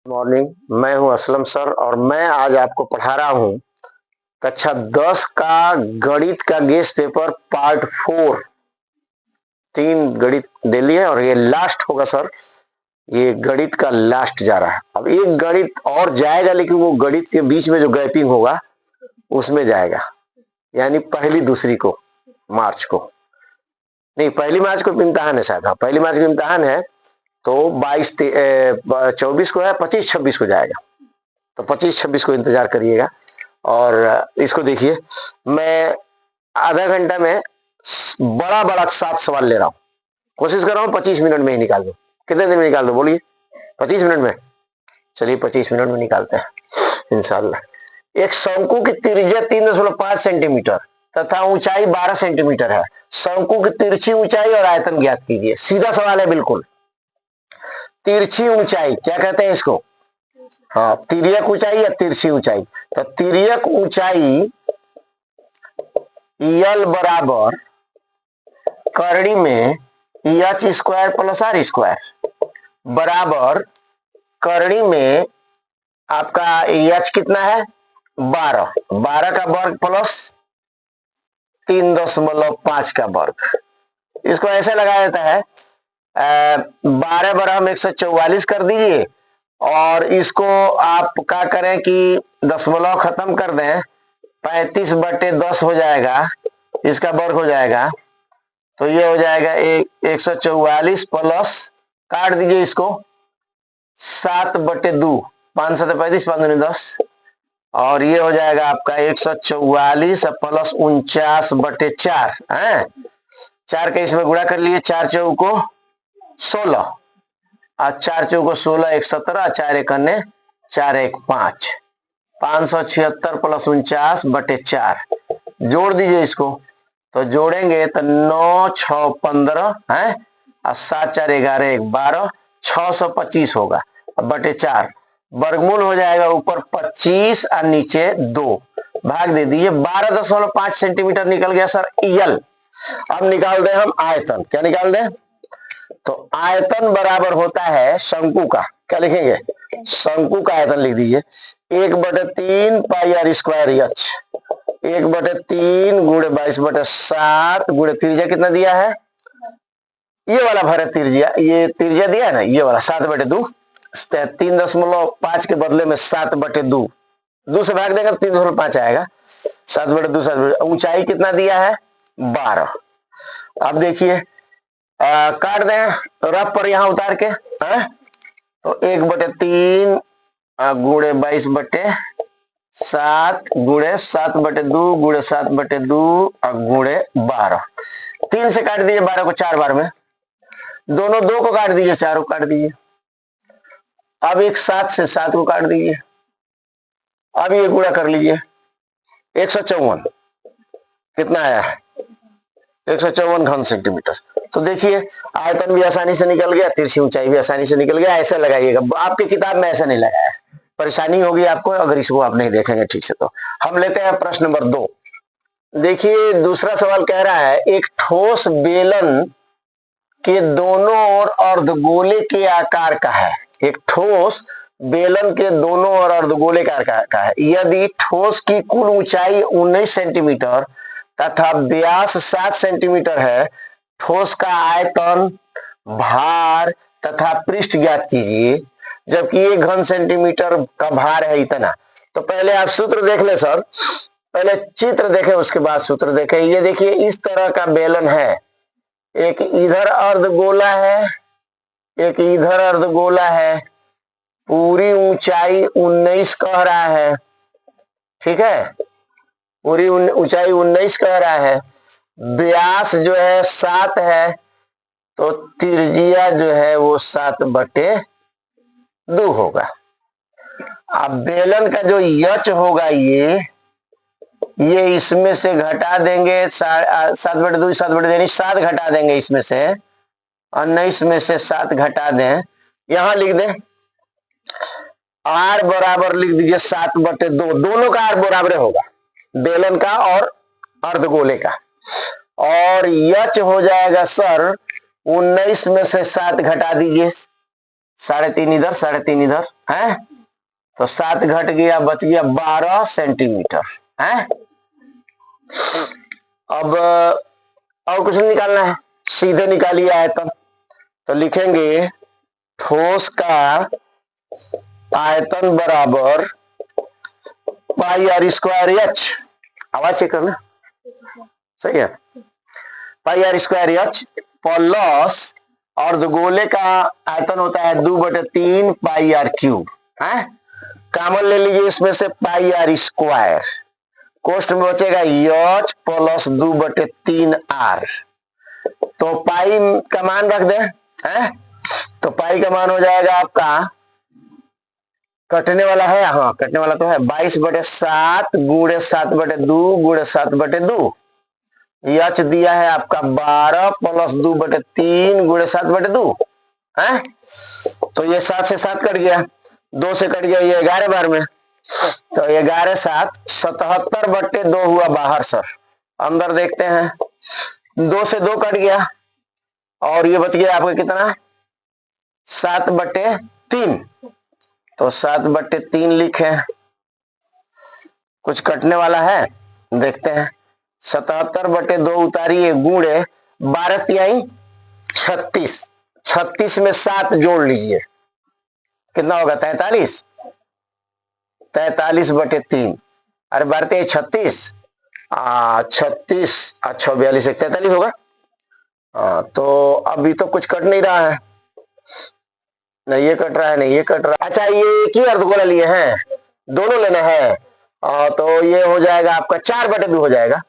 Morning. मैं हूं Aslam sir और मैं आज आपको पढ़ा रहा हूं कक्षा 10 का गणित का गेस पेपर पार्ट 4। 3 गणित दे लिए और ये लास्ट होगा सर। ये गणित का लास्ट जा रहा है। अब एक गणित और जाएगा, लेकिन वो गणित के बीच में जो गैपिंग होगा उसमें जाएगा, यानी पहली दूसरी को मार्च को नहीं, पहली मार्च को इम्तिहान है शायद। हाँ, पहली मार्च को इम्तिहान है, तो 24 को है, 25-26 को जाएगा। तो 25-26 को इंतजार करिएगा। और इसको देखिए, मैं आधा घंटा में बड़ा बड़ा 7 सवाल ले रहा हूं। कोशिश कर रहा हूं 25 मिनट में ही निकाल दो। कितने दिन में निकाल दो बोलिए? 25 मिनट में। चलिए 25 मिनट में निकालते हैं इंशाल्लाह। एक शंकु की त्रिज्या 3.5 सेंटीमीटर तथा ऊंचाई 12 सेंटीमीटर है। शंकु की तिरछी ऊंचाई और आयतन ज्ञात कीजिए। सीधा सवाल है बिल्कुल। तिरछी ऊंचाई क्या कहते हैं इसको? हाँ, तिर्यक ऊंचाई या तिरछी ऊंचाई। तो तिर्यक ऊंचाई यल बराबर करड़ी में H square plus R square बराबर करड़ी में आपका एच कितना है? 12। 12 का वर्ग प्लस 3.5 का वर्ग। इसको ऐसे लगाया जाता है, 12 बरा हम 144 कर दीजिए और इसको आप क्या करें कि दशमलव खत्म कर दें, 35/10 हो जाएगा, इसका वर्ग हो जाएगा। तो ये हो जाएगा 144 प्लस, काट दीजिए इसको, 7/2, 5 7 35, 5 दूनी 10, और ये हो जाएगा आपका 144 प्लस 49/4 है। 4 के इसमें गुणा कर लिए, 4 चौको 16 और 4 चौको 16, 1 17, 4 1 4 1 5, 576 प्लस 49/4। जोड़ दीजिए इसको, तो जोड़ेंगे तो 9 6 15 है और 7 4 11 1 12, 625 होगा बटे 4। वर्गमूल हो जाएगा ऊपर 25 और नीचे 2, भाग दे दीजिए। 12.5 सेंटीमीटर निकल गया सर यल। अब निकाल दें हम आयतन। क्या निकाल दें? तो आयतन बराबर होता है शंकु का, क्या लिखेंगे? शंकु का आयतन लिख दीजिए 1/3 पाई आर स्क्वायर एच, 1/3 गुणे 22/7 गुणे त्रिज्या कितना दिया है? ये वाला भरे त्रिज्या, ये त्रिज्या दिया है ना, ये वाला 7/2। 3.5 के बदले में 7/2, 2 से भाग देंगे 3.5 आएगा। 7/2 7/2। ऊंचाई कितना दिया है? 12। अब देखिए, काट दें रफ पर यहां उतार के, तो 1/3 गुणे 22/7 गुणे 7/2 गुणे 7/2 और गुणे 12। 3 से काट दीजिए 12 को 4 बार में, दोनों 2 को काट दीजिए, 4 को काट दीजिए। अब एक 7 से 7 को काट दीजिए। अब ये गुणा कर लीजिए, 154 कितना आया है? 154 घन सेंटीमीटर। तो देखिए आयतन भी आसानी से निकल गया, तिरछी ऊंचाई भी आसानी से निकल गया। ऐसे लगाइएगा, आपकी किताब में ऐसा नहीं लगाया, परेशानी होगी आपको अगर इसको आप नहीं देखेंगे ठीक से। तो हम लेते हैं प्रश्न नंबर 2। देखिए दूसरा सवाल कह रहा है, एक ठोस बेलन के दोनों ओर अर्धगोले के आकार का है। एक ठोस बेलन के दोनों ओर अर्धगोले के आकार का है। यदि ठोस की कुल ऊंचाई 19 सेंटीमीटर तथा व्यास 7 सेंटीमीटर है, ठोस का आयतन, भार तथा पृष्ठ ज्ञात कीजिए। जबकि 1 घन सेंटीमीटर का भार है इतना। तो पहले आप सूत्र देख ले सर, पहले चित्र देखें उसके बाद सूत्र देखें। ये देखिए इस तरह का बेलन है, एक इधर अर्धगोला है, एक इधर अर्धगोला है। पूरी ऊंचाई 19 कह रहा है, ठीक है, पूरी ऊंचाई 19 कह रहा है। व्यास जो है 7 है, तो त्रिज्या जो है वो 7/2 होगा। अब बेलन का जो यच होगा ये इसमें से घटा देंगे, 7/2 7/2 यानी 7 घटा देंगे इसमें से, 19 में से 7 घटा दें, यहां लिख दें आर बराबर लिख दीजिए 7/2। दोनों का आर बराबर होगा, बेलन का और अर्धगोले का। और यच हो जाएगा सर 19 में से 7 घटा दीजिए, 3.5 इधर 3.5 इधर, है, तो 7 घट गया, बच गया 12 सेंटीमीटर है। अब और कुछ नहीं निकालना है, सीधे निकालिए आयतन। तो लिखेंगे ठोस का आयतन बराबर पाई आर स्क्वायर एच, आवाज चेक करना सही है, पाई आर स्क्वायर एच प्लस और गोले का आयतन होता है 2/3 पाई आर क्यूब है। कॉमन ले लीजिए इसमें से पाई आर स्क्वायर, कोष्ट में बचेगा एच प्लस 2/3 आर। तो पाई का मान रख दे है, तो पाई का मान हो जाएगा आपका, कटने वाला है, हाँ कटने वाला तो है, 22/7 गुणे 7/2 गुणे 7/2। एच दिया है आपका 12 प्लस 2/3 गुणे 7/2 है। तो ये 7 से 7 कट गया, 2 से कट गया, ये 11 बार में, तो 11 7 77/2 हुआ बाहर सर। अंदर देखते हैं, 2 से 2 कट गया और ये बच गया आपका कितना 7/3, तो 7/3 लिखे। कुछ कटने वाला है, देखते हैं, 77/2 उतारिए गुणे 12 तिहाई 36, 36 में 7 जोड़ लीजिए, कितना होगा 43, 43/3, अरे 12 36, 36 अच्छा 42 43 होगा। तो अभी तो कुछ कट नहीं रहा है, नहीं ये कट रहा है, नहीं ये कट रहा है। अच्छा ये एक ही अर्धगोला लिए हैं, दोनों लेना है, तो ये हो जाएगा आपका 4/2 हो जाएगा,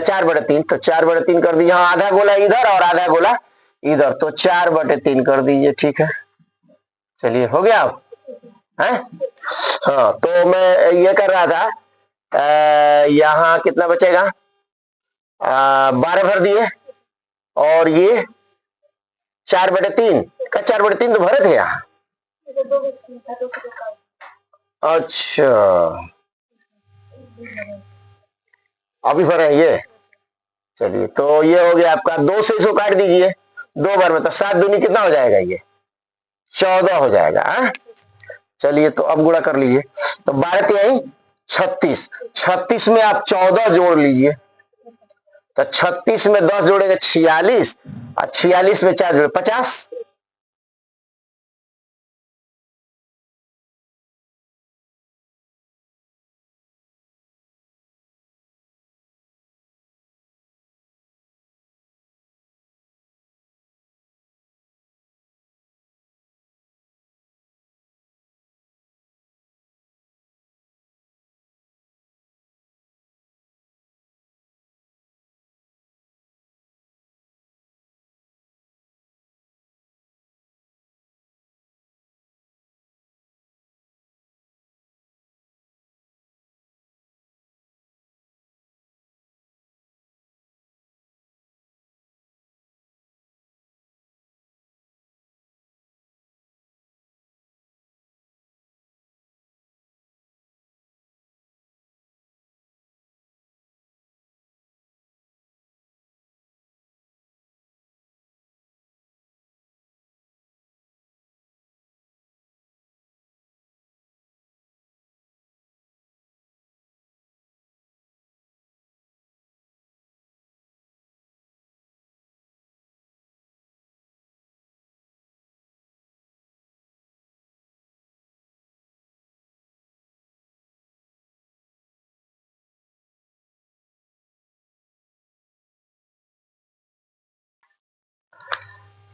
4/3, तो 4/3 कर दीजिए, हाँ आधा गोला इधर और आधा गोला इधर, तो 4/3 कर दीजिए, ठीक है। चलिए हो गया आप है। हाँ तो मैं ये कर रहा था, यहाँ कितना बचेगा, 12 भर दिए और ये 4/3 का 4/3 तो भरे थे यहाँ। अच्छा अभी भरे हैं ये, चलिए तो ये हो गया आपका, 2 से इसको काट दीजिए 2 बार में, तो 7 दूनी कितना हो जाएगा, ये 14 हो जाएगा है। चलिए तो अब गुणा कर लीजिए, तो 12 तिहाई 36, 36 में आप 14 जोड़ लीजिए, तो 36 में 10 जोड़ेंगे 46 और 46 में 4 जोड़े 50।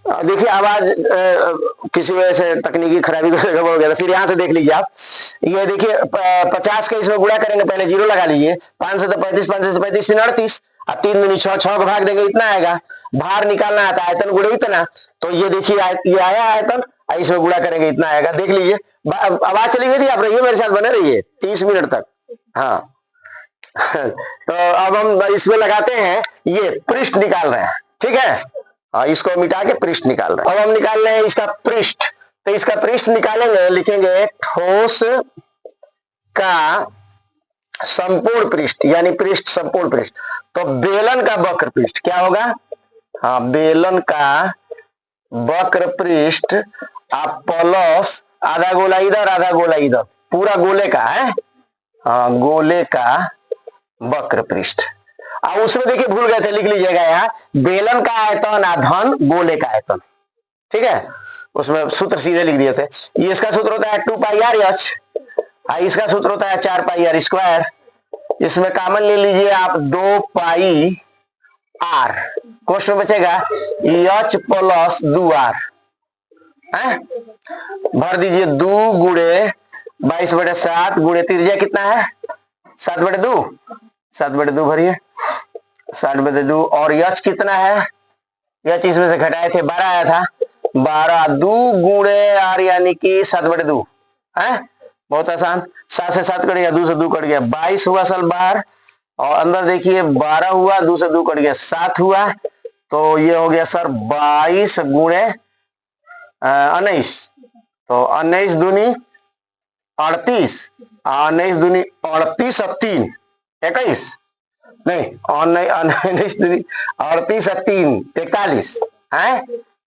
देखिए आवाज किसी वजह से तकनीकी खराबी हो गया था, फिर यहाँ से देख लीजिए आप, ये देखिए 50 का इसमें गुणा करेंगे, पहले 0 लगा लीजिए, 5 से तो 35, 5 से तो 35 38 और 3 दूनी 6, 6 को भाग देंगे इतना आएगा, बाहर निकालना आता है आयतन गुणे इतना, तो ये देखिए ये आया आयतन, इसमें गुणा करेंगे इतना आएगा, देख लीजिए। आवाज चली गई थी, आप रहिए मेरे साथ बने रहिए 30 मिनट तक। हाँ तो अब हम इसमें लगाते हैं, ये पृष्ठ निकाल रहे हैं, ठीक है, इसको मिटा के पृष्ठ निकाल रहे हैं। अब हम निकाल रहे हैं इसका पृष्ठ, तो इसका पृष्ठ निकालेंगे, लिखेंगे ठोस का संपूर्ण पृष्ठ, यानी पृष्ठ संपूर्ण पृष्ठ, तो बेलन का वक्र पृष्ठ क्या होगा, हाँ बेलन का वक्र पृष्ठ आप प्लस आधा गोला इधर आधा गोला इधर, पूरा गोले का है, हाँ गोले का वक्र पृष्ठ। अब उसमें देखिए भूल गए थे, लिख लीजिएगा यहाँ, बेलन का आयतन आधन गोले का आयतन, ठीक है, उसमें सूत्र सीधे लिख दिए थे। ये इसका सूत्र होता है 2 पाई आर एच, इसका सूत्र होता है 4 पाई आर स्क्वायर। इसमें कॉमन ले लीजिए आप 2 पाई आर, क्वेश्चन में बचेगा एच प्लस 2 आर, भर दीजिए 2 गुणे 22/7 गुणे त्रिज्या कितना है 7/2, 7/2 भरिए 7/2, और यच कितना है, यच इसमें से घटाए थे 12 आया था, 12 2 गुणे आर यानी कि 7/2 है, बहुत आसान, 7 से 7 कट गया, 2 से 2 कट गया, 22 हुआ सल बार, और अंदर देखिए 12 हुआ, 2 से 2 कट गया 7 हुआ, तो ये हो गया सर 22 गुणे 19, तो 19 दूनी 38, 19 दूनी 38 और 3 21, नहीं 19 दूनी 38 और 3 43 है,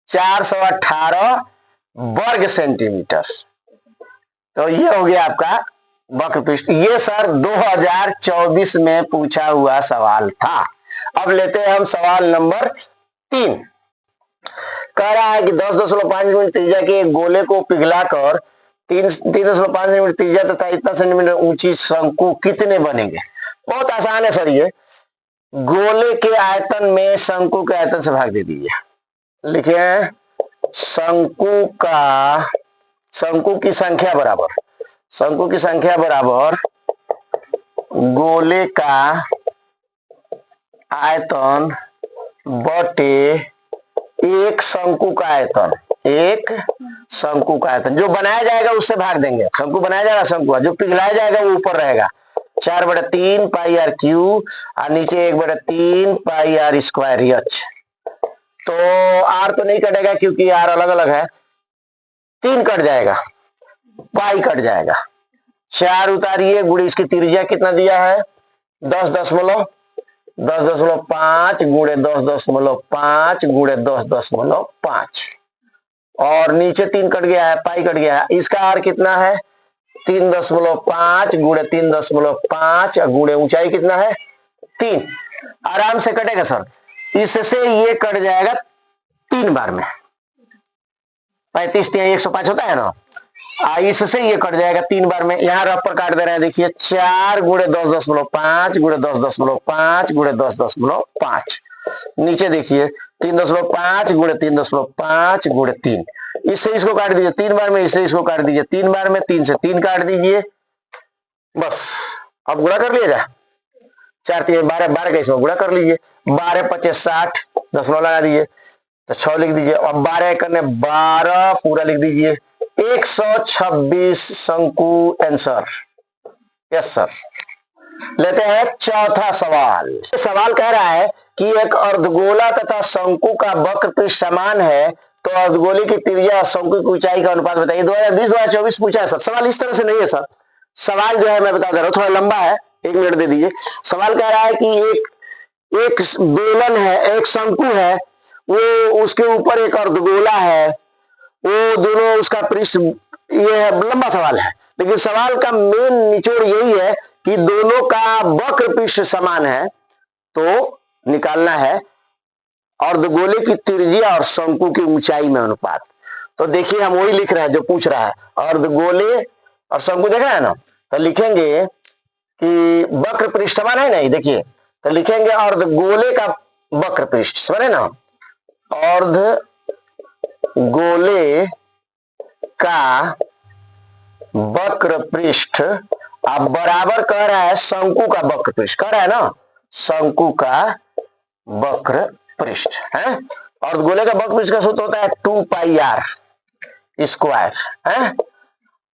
418 वर्ग सेंटीमीटर। तो ये हो गया आपका वक्र पृष्ठ। ये सर 2024 में पूछा हुआ सवाल था। अब लेते हैं हम सवाल नंबर 3। कह रहा है कि 10.5 सेंटीमीटर त्रिज्या के एक गोले को पिघलाकर 3.5 सेंटीमीटर त्रिज्या तथा इतना सेंटीमीटर ऊंची शंकु कितने बनेंगे। बहुत आसान है सर, ये गोले के आयतन में शंकु के आयतन से भाग दे दीजिए। लिखिए शंकु की संख्या बराबर गोले का आयतन बटे एक शंकु का आयतन, जो बनाया जाएगा उससे भाग देंगे। शंकु बनाया जाएगा, शंकु जो पिघलाया जाएगा वो ऊपर रहेगा, 4/3 पाई आर क्यू और नीचे 1/3 पाई आर स्क्वायर एच। तो आर तो नहीं कटेगा क्योंकि आर अलग अलग है, 3 कट जाएगा, पाई कट जाएगा, 4 उतारिए, गुणे इसकी त्रिज्या कितना दिया है 10.5 गुणे 10.5 गुणे 10.5, और नीचे 3 कट गया है, पाई कट गया है। इसका आर कितना है 3.5 गुणे 3.5 गुणे ऊंचाई कितना है 3, आराम से कटेगा सर। इससे ये कट जाएगा 3 बार में, 35 105 होता है ना, इससे ये कट जाएगा 3 बार में। यहाँ रफ पर काट दे रहे हैं, देखिए 4 गुणे 10.5 गुणे 10.5 गुणे 10.5, नीचे देखिए 3.5 गुणे 3.5 गुणे 3, इससे इसको काट दीजिए 3 बार में, इससे इसको काट दीजिए 3 बार में, 3 से 3 काट दीजिए, बस। अब गुणा कर लिएगा, 4 3 12 12 का इसमें गुणा कर लीजिए, 12 25 60, दशमलव लगा दीजिए तो 6 लिख दीजिए, और 12 करने 12 पूरा लिख दीजिए, 126 शंकु आंसर। Yes sir. लेते हैं चौथा सवाल। सवाल कह रहा है कि एक अर्धगोला तथा शंकु का वक्र पृष्ठ समान है, तो अर्धगोले की त्रिज्या और शंकु की ऊंचाई का अनुपात बताइए। 2020-2024 पूछा है सर। सवाल इस तरह से नहीं है सर, सवाल जो है मैं बता दे रहा हूँ, थोड़ा लंबा है, 1 मिनट दे दीजिए। सवाल कह रहा है कि एक बेलन है, एक शंकु है, वो उसके ऊपर एक अर्धगोला है, वो दोनों उसका पृष्ठ, ये है लंबा सवाल है, लेकिन सवाल का मेन निचोड़ यही है कि दोनों का वक्र पृष्ठ समान है, तो निकालना है अर्धगोले की त्रिज्या और शंकु की ऊंचाई में अनुपात। तो देखिए हम वही लिख रहे हैं जो पूछ रहा है, अर्धगोले और शंकु देख रहे हैं ना, तो लिखेंगे कि वक्र पृष्ठ समान है नहीं, देखिए तो लिखेंगे अर्धगोले का वक्र पृष्ठ समान है ना, अर्धगोले का वक्र पृष्ठ अब बराबर कह रहा है शंकु का वक्र पृष्ठ, कह रहा है ना शंकु का वक्र पृष्ठ है। अर्धगोले का वक्र पृष्ठ का सूत्र होता है 2 पाई आर स्क्वायर है,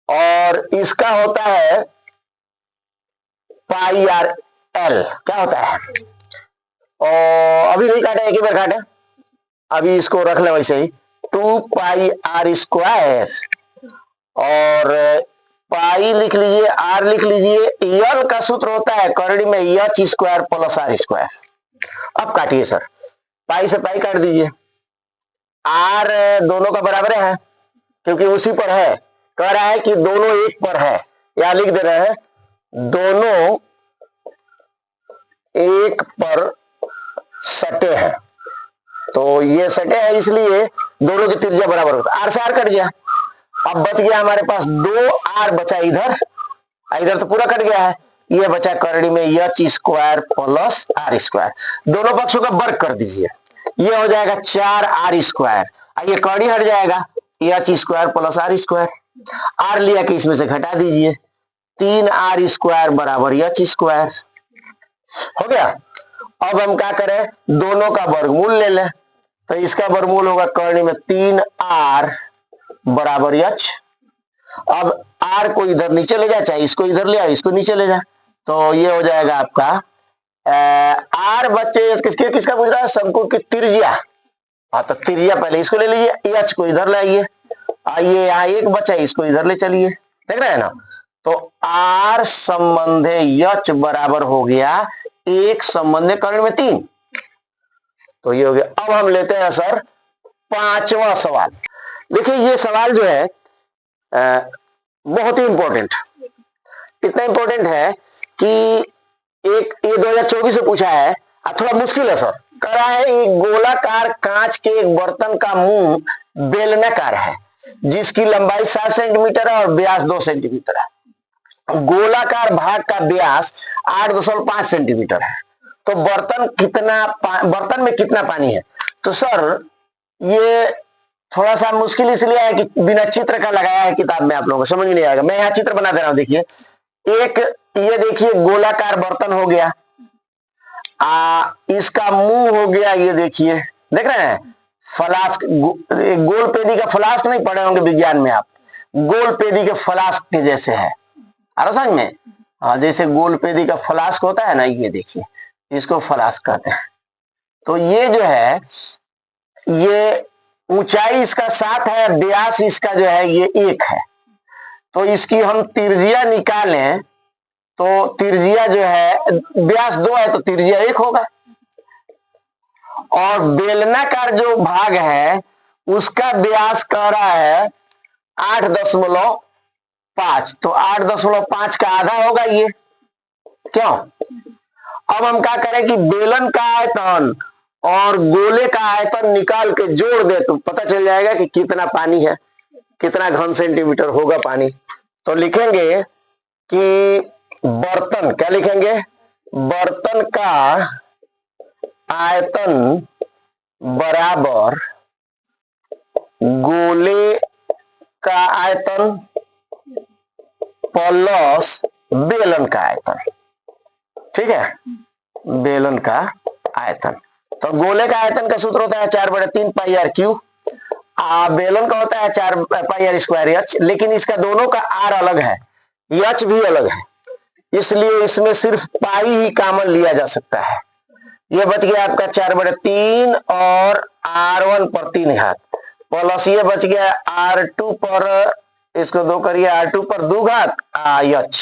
और इसका होता है पाई आर एल, क्या होता है, और अभी नहीं काटे, एक ही बार काटे, अभी इसको रख ले वैसे ही, 2 पाई आर स्क्वायर, और पाई लिख लीजिए, आर लिख लीजिए, एल का सूत्र होता है करड़ी में H square plus R square. अब काटिए सर, पाई से पाई काट दीजिए, आर दोनों का बराबर है क्योंकि उसी पर है, कह रहा है कि दोनों एक पर है, या लिख दे रहे हैं दोनों एक पर सटे हैं। तो ये सटे हैं इसलिए दोनों की त्रिज्या बराबर होता है। आर से आर कट गया, अब बच गया हमारे पास 2r बचा इधर, इधर तो पूरा कट गया है, ये बचा करड़ी में h square plus r square. दोनों पक्षों का वर्ग कर दीजिए, ये हो जाएगा 4r स्क्वायर, ये करड़ी हट जाएगा, h square plus r square. r लिया कि इसमें से घटा दीजिए, 3r स्क्वायर बराबर h स्क्वायर हो गया। अब हम क्या करें, दोनों का वर्गमूल ले लें, तो इसका वर्गमूल होगा करड़ी में 3r बराबर h। अब r को इधर नीचे ले जाए, चाहे इसको इधर ले आए, इसको नीचे ले जाए, तो ये हो जाएगा आपका r बच्चे किसका पूछ रहा है, शंकु की त्रिज्या। हाँ तो त्रिज्या पहले इसको ले लीजिए, h को इधर लाइए, आइए यहाँ एक बचा इसको इधर ले चलिए, देख रहे हैं ना। तो r संबंधे h बराबर हो गया 1 संबंधे कर्ण में 3, तो ये हो गया। अब हम लेते हैं सर 5वां सवाल। देखिए ये सवाल जो है बहुत ही इंपॉर्टेंट, इतना इंपॉर्टेंट है कि एक ये 2024 से पूछा है, थोड़ा मुश्किल है सर। कह रहा है एक गोलाकार कांच के एक बर्तन का मुंह बेलनाकार है जिसकी लंबाई 7 सेंटीमीटर है और व्यास 2 सेंटीमीटर है। गोलाकार भाग का व्यास 8.5 सेंटीमीटर है, तो बर्तन में कितना पानी है। तो सर ये थोड़ा सा मुश्किल इसलिए है कि बिना चित्र का लगाया है किताब में, आप लोगों को समझ नहीं आएगा। मैं यहाँ चित्र बना दे रहा हूं, देखिए एक ये देखिए गोलाकार बर्तन हो गया, इसका मुंह हो गया, ये देखिए देख रहे हैं फ्लास्क, गोल पेदी का फ्लास्क नहीं पढ़े होंगे विज्ञान में आप, गोल पेदी के फ्लास्क के जैसे है, आ रहा समझ में। हाँ जैसे गोल पेदी का फ्लास्क होता है ना, ये देखिए इसको फ्लास्क कहते हैं। तो ये जो है ये ऊंचाई इसका 7 है, व्यास इसका जो है ये 1 है, तो इसकी हम त्रिज्या निकालें तो त्रिज्या जो है व्यास 2 है तो त्रिज्या 1 होगा, और बेलनाकार जो भाग है उसका व्यास कह रहा है 8.5, तो 8.5 का आधा होगा ये, क्यों। अब हम क्या करें कि बेलन का आयतन और गोले का आयतन निकाल के जोड़ दे तो पता चल जाएगा कि कितना पानी है, कितना घन सेंटीमीटर होगा पानी। तो लिखेंगे कि बर्तन, क्या लिखेंगे, बर्तन का आयतन बराबर गोले का आयतन प्लस बेलन का आयतन, ठीक है, बेलन का आयतन। तो गोले का आयतन का सूत्र होता है 4/3 पाई आर क्यू, बेलन का होता है 4 पाई आर स्क्वायर एच, लेकिन इसका दोनों का आर अलग है, एच भी अलग है, इसलिए इसमें सिर्फ पाई ही कॉमन लिया जा सकता है। ये बच गया आपका 4/3 और r1 पर 3 घात प्लस ये बच गया r2 पर, इसको 2 करिए, r2 पर 2 घात h।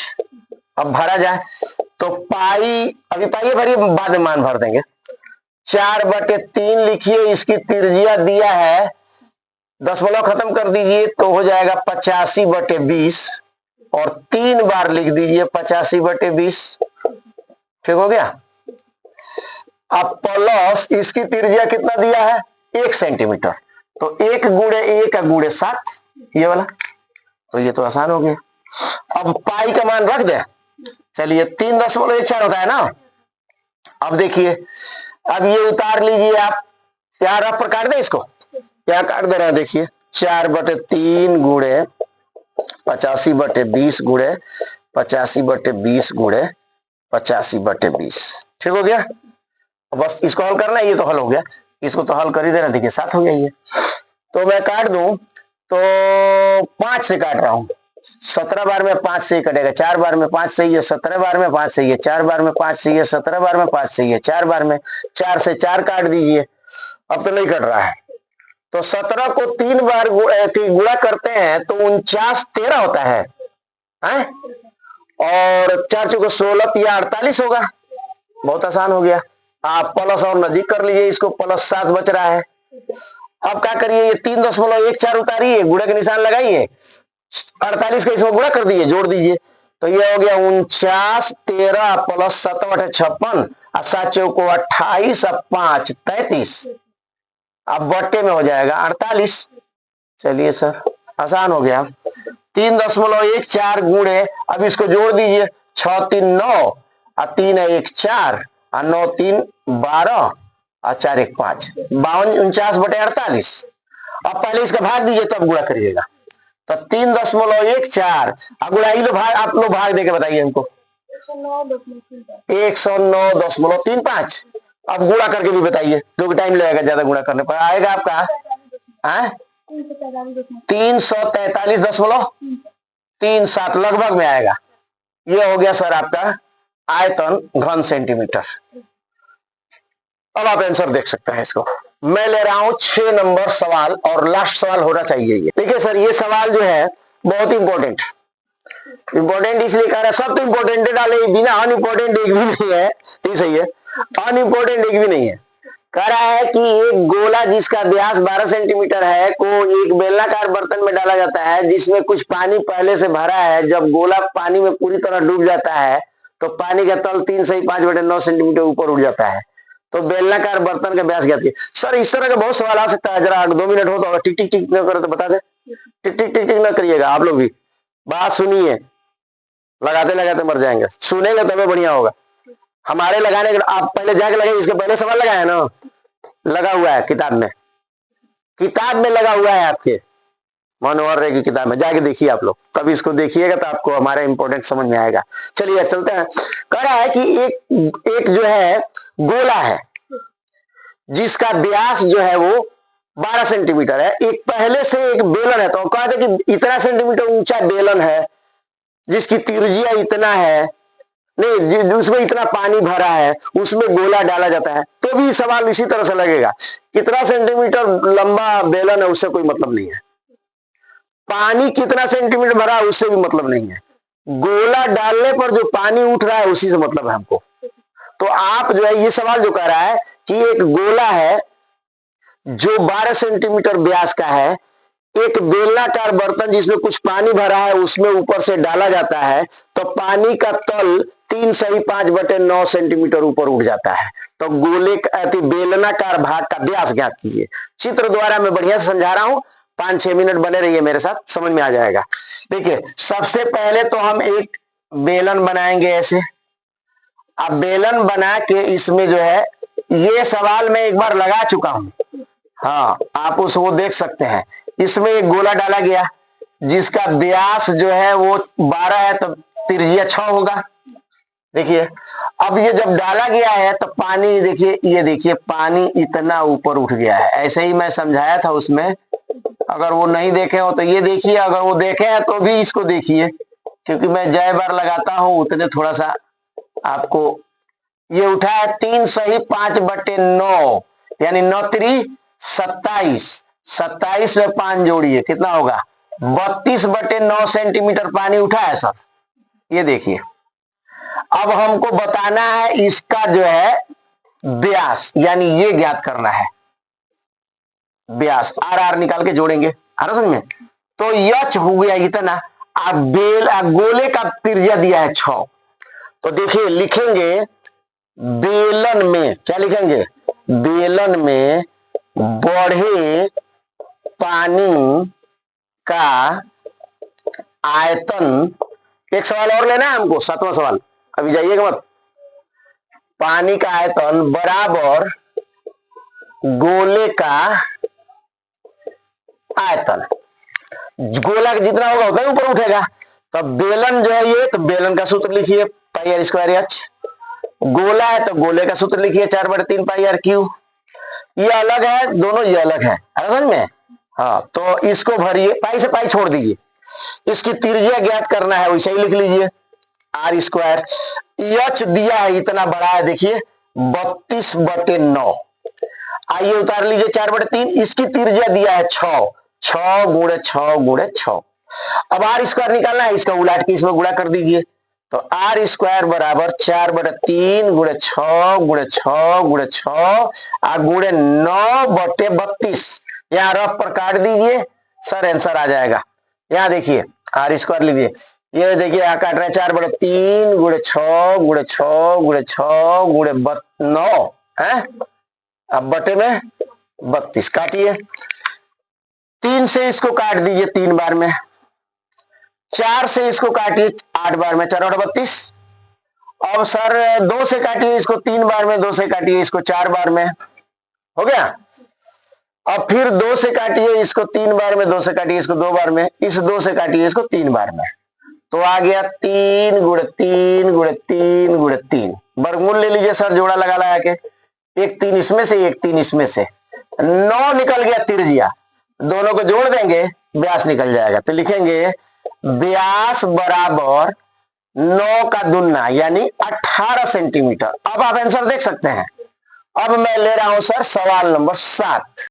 अब भरा जाए तो पाई, अभी पाई भरिए बाद में मान भर देंगे, 4/3 लिखिए, इसकी त्रिज्या दिया है, दशमलव खत्म कर दीजिए तो हो जाएगा 85/20, और 3 बार लिख दीजिए 85/20, ठीक हो गया। अब प्लस इसकी त्रिज्या कितना दिया है 1 सेंटीमीटर, तो 1 गुणे 1 गुणे 7, ये वाला, तो ये तो आसान हो गया। अब पाई का मान रख दे, चलिए 3.14 होता है ना। अब देखिए, अब ये उतार लीजिए आप, क्या रफ पर काट दे, इसको क्या काट दे रहे हैं, देखिए 4/3 गुणे 85/20 गुणे 85/20 गुणे 85/20, ठीक हो गया। बस इसको हल करना है, ये तो हल हो गया, इसको तो हल कर ही देना, देखिए 7 हो गया ये। तो मैं काट दूं तो 5 से काट रहा हूं, 17 बार में 5 से ही कटेगा, 4 बार में 5 से ही है, 17 बार में 5 से ही है, 4 बार में 5 से ही है, 17 बार में 5 से ही है, 4 बार में 4 से 4 काट दीजिए। अब तो नहीं कट रहा है, तो 17 को 3 बार गुणा करते हैं तो 49 13 होता है, और 4 चौके 16 या 48 होगा, बहुत आसान हो गया। आप प्लस और नजीक कर लीजिए, इसको प्लस 7 बच रहा है। अब क्या करिए, ये 3.14 उतारिए, गुणे के निशान लगाइए, 48 का इसमें गुणा कर दीजिए, जोड़ दीजिए, तो ये हो गया 49, 13 प्लस 7 8 56, और 7 चौको 28, और 5 33, अब बट्टे में हो जाएगा 48। चलिए सर, आसान हो गया। 3.14 गुणे, अब इसको जोड़ दीजिए, 6 3 9, और 3 1 4, और 9 3 12, और 4 1 5, 52 49/48। अब पहले इसका भाग दीजिए तब गुणा करिएगा, तो 3.14, अब गुणाई लो, भाग आप लोग भाग देके बताइए हमको। 109.35। अब गुणा करके भी बताइए, जो कि टाइम लगेगा ज्यादा गुणा करने पर आएगा आपका 343.37 लगभग में आएगा। ये हो गया सर आपका आयतन घन सेंटीमीटर। अब आप आंसर देख सकते हैं इसको। मैं ले रहा हूं 6 नंबर सवाल, और लास्ट सवाल होना चाहिए ये। देखिए सर, ये सवाल जो है बहुत इंपॉर्टेंट इसलिए कह रहा है, सब तो इंपॉर्टेंट डाले, बिना अनइम्पोर्टेंट एक भी नहीं है, ठीक सही है, अनइम्पोर्टेंट एक भी नहीं है। कह रहा है कि एक गोला जिसका व्यास 12 सेंटीमीटर है को एक बेलनाकार बर्तन में डाला जाता है जिसमें कुछ पानी पहले से भरा है। जब गोला पानी में पूरी तरह डूब जाता है तो पानी का तल 3 से 5/9 सेंटीमीटर ऊपर उठ जाता है। तो बेलनाकार बर्तन का व्यास ज्ञात कीजिए। सर इस तरह का बहुत सवाल आ सकता है, जरा 2 मिनट हो तो टिक टिक टिक न करो तो बता दे, टिक टिक टिक टिक न करिएगा, आप लोग भी बात सुनिए, लगाते लगाते मर जाएंगे, सुनेंगे तभी बढ़िया होगा। हमारे लगाने के आप पहले जाके लगाए, इसके पहले सवाल लगाए ना, लगा हुआ है किताब में लगा हुआ है, आपके मनोहर की किताब में जाके देखिए आप लोग, तब इसको देखिएगा तो आपको हमारा इंपॉर्टेंट समझ में आएगा। चलिए चलते हैं। कह रहा है कि एक जो है गोला है जिसका व्यास जो है वो 12 सेंटीमीटर है। एक पहले से एक बेलन है, तो कहते हैं कि इतना सेंटीमीटर ऊंचा बेलन है जिसकी त्रिज्या इतना है, नहीं उसमें इतना पानी भरा है, उसमें गोला डाला जाता है। तो भी सवाल इसी तरह से लगेगा, कितना सेंटीमीटर लंबा बेलन है उससे कोई मतलब नहीं है, पानी कितना सेंटीमीटर भरा है उससे भी मतलब नहीं है, गोला डालने पर जो पानी उठ रहा है उसी से मतलब है हमको। तो आप जो है ये सवाल जो कह रहा है कि एक गोला है जो 12 सेंटीमीटर व्यास का है, एक बेलनाकार बर्तन जिसमें कुछ पानी भरा है उसमें ऊपर से डाला जाता है, तो पानी का तल 3 सही 5/9 सेंटीमीटर ऊपर उठ जाता है। तो गोले बेलनाकार भाग का व्यास ज्ञात कीजिए। चित्र द्वारा मैं बढ़िया से समझा रहा हूं, 5-6 मिनट बने रहिए मेरे साथ, समझ में आ जाएगा। देखिए सबसे पहले तो हम एक बेलन बनाएंगे ऐसे। अब बेलन बना के इसमें जो है, ये सवाल मैं एक बार लगा चुका हूं, हाँ आप उसको देख सकते हैं। इसमें एक गोला डाला गया जिसका व्यास जो है वो 12 है, तो त्रिज्या 6 होगा। देखिए अब ये जब डाला गया है तो पानी देखिए, ये देखिए पानी इतना ऊपर उठ गया है। ऐसे ही मैं समझाया था उसमें, अगर वो नहीं देखे हो तो ये देखिए, अगर वो देखे हैं तो भी इसको देखिए, क्योंकि मैं जय बार लगाता हूं उतने थोड़ा सा आपको। ये उठा है 3 सही 5/9, यानी 9 3 27, 27 में 5 जोड़िए कितना होगा, 32/9 सेंटीमीटर पानी उठा है सर। ये देखिए, अब हमको बताना है इसका जो है व्यास, यानी ये ज्ञात करना है व्यास, आर निकाल के जोड़ेंगे, आ रहा समझ में। तो यच हो गया इतना, गोले का त्रिज्या दिया है 6, तो देखिए लिखेंगे बेलन में, क्या लिखेंगे, बेलन में बढ़े पानी का आयतन। एक सवाल और लेना है हमको, 7वां सवाल, अभी जाइएगा मत। पानी का आयतन बराबर गोले का आयतन, गोला जितना होगा उतना ऊपर उठेगा। तो बेलन जो है ये, तो बेलन का सूत्र लिखिए πr² h, गोला है तो गोले का सूत्र लिखिए 4/3 πr3। ये अलग है दोनों, ये अलग है, समझ में। हाँ तो इसको भरिए, पाई से पाई छोड़ दीजिए, इसकी त्रिज्या ज्ञात करना है, वैसे ही लिख लीजिए r²। एच दिया है इतना बड़ा है, देखिए 32/9, आइए उतार लीजिए 4/3, इसकी त्रिज्या दिया है 6, 6 गुणे 6 गुणे 6। अब r² निकालना है, इसका उलाट के इसमें गुणा कर दीजिए, तो r² बराबर 4/3 गुणे 6 गुणे 6 गुणे 6 गुणे 9/32। यहाँ रफ पर काट दीजिए सर, आंसर आ जाएगा। यहाँ देखिए आर स्क्वायर लीजिए, ये देखिए यहाँ काट रहे हैं 4/3 गुणे 6 गुणे 6 गुणे 6 गुणे 9 है, अब बटे में 32 काटिए। 3 से इसको काट दीजिए 3 बार में, 4 से इसको काटिए 8 बार में, 4 और 32। अब सर 2 से काटिए इसको 3 बार में, 2 से काटिए इसको 4 बार में, हो गया। अब फिर 2 से काटिए इसको 3 बार में, 2 से काटिए इसको 2 बार में, इस 2 से काटिए इसको 3 बार में, तो आ गया 3 गुणे 3 गुणे 3 गुणे 3। वर्गमूल ले लीजिए सर, जोड़ा लगा लगा के, एक 3 इसमें से एक 3 इसमें से, 9 निकल गया त्रिज्या, दोनों को जोड़ देंगे व्यास निकल जाएगा। तो लिखेंगे व्यास बराबर 9 का दुगना यानी 18 सेंटीमीटर। अब आप आंसर देख सकते हैं। अब मैं ले रहा हूं सर सवाल नंबर 7।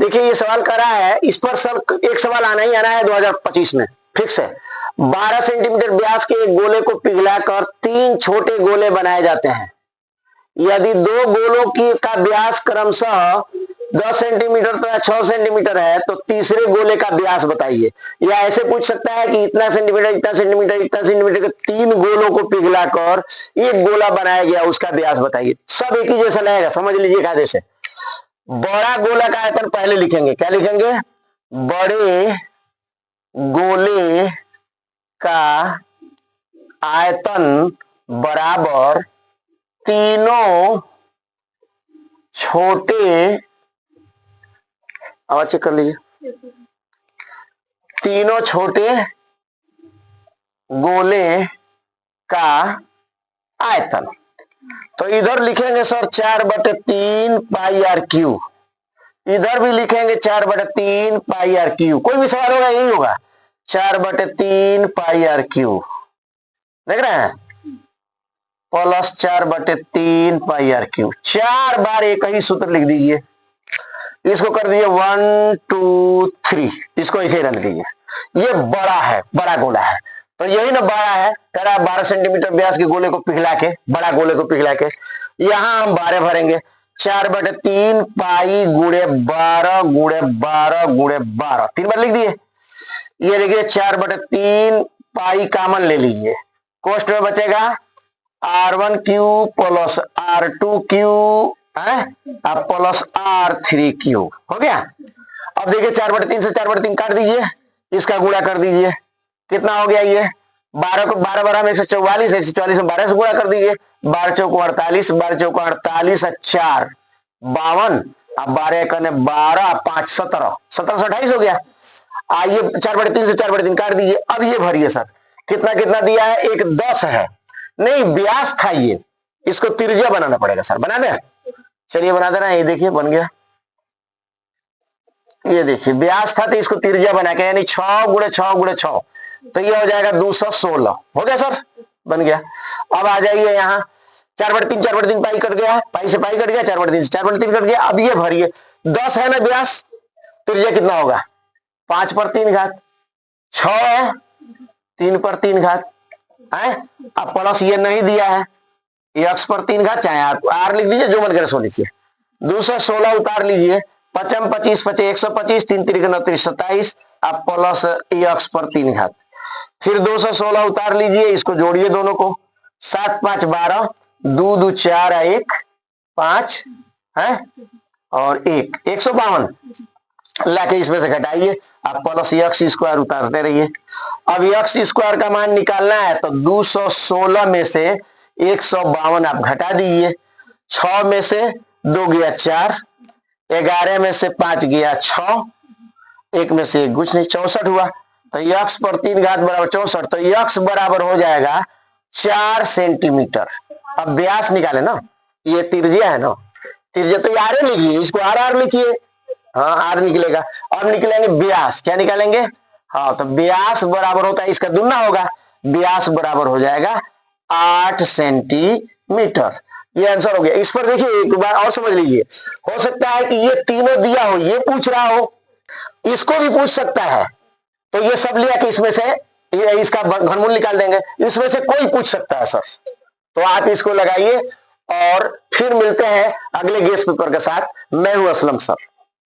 देखिए ये सवाल करा है, इस पर सर एक सवाल आना ही आना है 2025 में, फिक्स है। 12 सेंटीमीटर व्यास के एक गोले को पिघलाकर 3 छोटे गोले बनाए जाते हैं। यदि 2 गोलों की का व्यास क्रमशः 10 सेंटीमीटर तथा 6 सेंटीमीटर है तो तीसरे गोले का व्यास बताइए। या ऐसे पूछ सकता है कि इतना सेंटीमीटर इतना सेंटीमीटर इतना सेंटीमीटर के 3 गोलों को पिघलाकर एक गोला बनाया गया, उसका व्यास बताइए। सब एक ही जैसा लगेगा, समझ लीजिए कायदे से। बड़ा गोला का आयतन पहले लिखेंगे, क्या लिखेंगे? बड़े गोले का आयतन बराबर तीनों छोटे, आवाज चेक कर लीजिए, तीनों छोटे गोले का आयतन। तो इधर लिखेंगे सर 4/3 पाई आर क्यू, इधर भी लिखेंगे 4/3 पाई आर क्यू। कोई भी सवाल होगा यही होगा, 4/3 पाई आर क्यू, देख रहे हैं, प्लस 4/3 पाई आर क्यू। 4 बार एक ही सूत्र लिख दीजिए, इसको कर दीजिए 1 2 3, इसको ऐसे ही रख दीजिए। ये बड़ा है, बड़ा गोला है, तो यही ना बड़ा है, कह रहा है 12 सेंटीमीटर व्यास के गोले को पिघला के, बड़ा गोले को पिघला के, यहां हम 12 भरेंगे। 4/3 पाई गुणे 12 गुणे 12 गुणे 12, 3 बार लिख दिए। ये देखिए 4/3 पाई कामन ले लीजिए, कोष्ट में बचेगा R1 Q plus R2 Q है प्लस R3 क्यू, हो गया। अब देखिए 4/3 से 4/3 काट दीजिए, इसका गुणा कर दीजिए, कितना हो गया ये 12 को 12 बार 144, 144 में 12 से गुणा कर दीजिए, 12 चौको 48, 12 चौको 48, 4 52, अब 12 कने 12 5 17, 17 से 28 हो गया। आइए 4/3 से 4/3 काट दीजिए। अब ये भरिए सर, कितना कितना दिया है, एक 10 है, नहीं व्यास था ये, इसको त्रिज्या बनाना पड़ेगा सर, बना दे, चलिए बना दे रहा है। ये देखिए बन गया, ये देखिए व्यास था तो इसको त्रिज्या बना के, यानी 6 गुणे 6 गुणे 6, तो ये हो जाएगा 216, हो गया सर, बन गया। अब आ जाइए यहाँ 4/3 पाई कट गया, पाई से पाई कट गया, 4/3 से 4/3 कट गया। अब ये भरिए 10 है ना व्यास, त्रिज्या कितना होगा 5/3 घात, 6 है 3/3 घात है, अब प्लस ये नहीं दिया है, x/3 घात, चाहे आप r लिख दीजिए, जो मन करे सो लिखिए। 216 उतार लीजिए, 5 25 5 125, 3 3 9 27, अब प्लस x/3 घात। फिर 216 उतार लीजिए, इसको जोड़िए दोनों को, 7 5 12, 2 2 4 1 5 है और 1 152 लाके इसमें से घटाइए, आप प्लस x स्क्वायर उतारते रहिए। अब x स्क्वायर का मान निकालना है तो 216 में से 152 आप घटा दीजिए, 6 में से 2 गया 4, 11 में से 5 गया 6, 1 में से 1 कुछ नहीं, 64 हुआ। तो x/3 घात बराबर 64, तो x बराबर हो जाएगा 4 सेंटीमीटर। अब व्यास निकाले ना, ये त्रिज्या है ना, त्रिज्या तो आर लिखिए, इसको आर लिखिए, हाँ आर निकलेगा। अब निकलेंगे व्यास, क्या निकालेंगे, हाँ तो व्यास बराबर होता है, इसका दुगना होगा, व्यास बराबर हो जाएगा 8 सेंटीमीटर। ये आंसर हो गया। इस पर देखिए एक बार और समझ लीजिए, हो सकता है कि ये तीनों दिया हो, ये पूछ रहा हो, इसको भी पूछ सकता है, तो ये सब लिया कि इसमें से ये इसका घनमूल निकाल देंगे, इसमें से कोई पूछ सकता है सर। तो आप इसको लगाइए और फिर मिलते हैं अगले गेस्ट पेपर के साथ। मैं हूं असलम सर।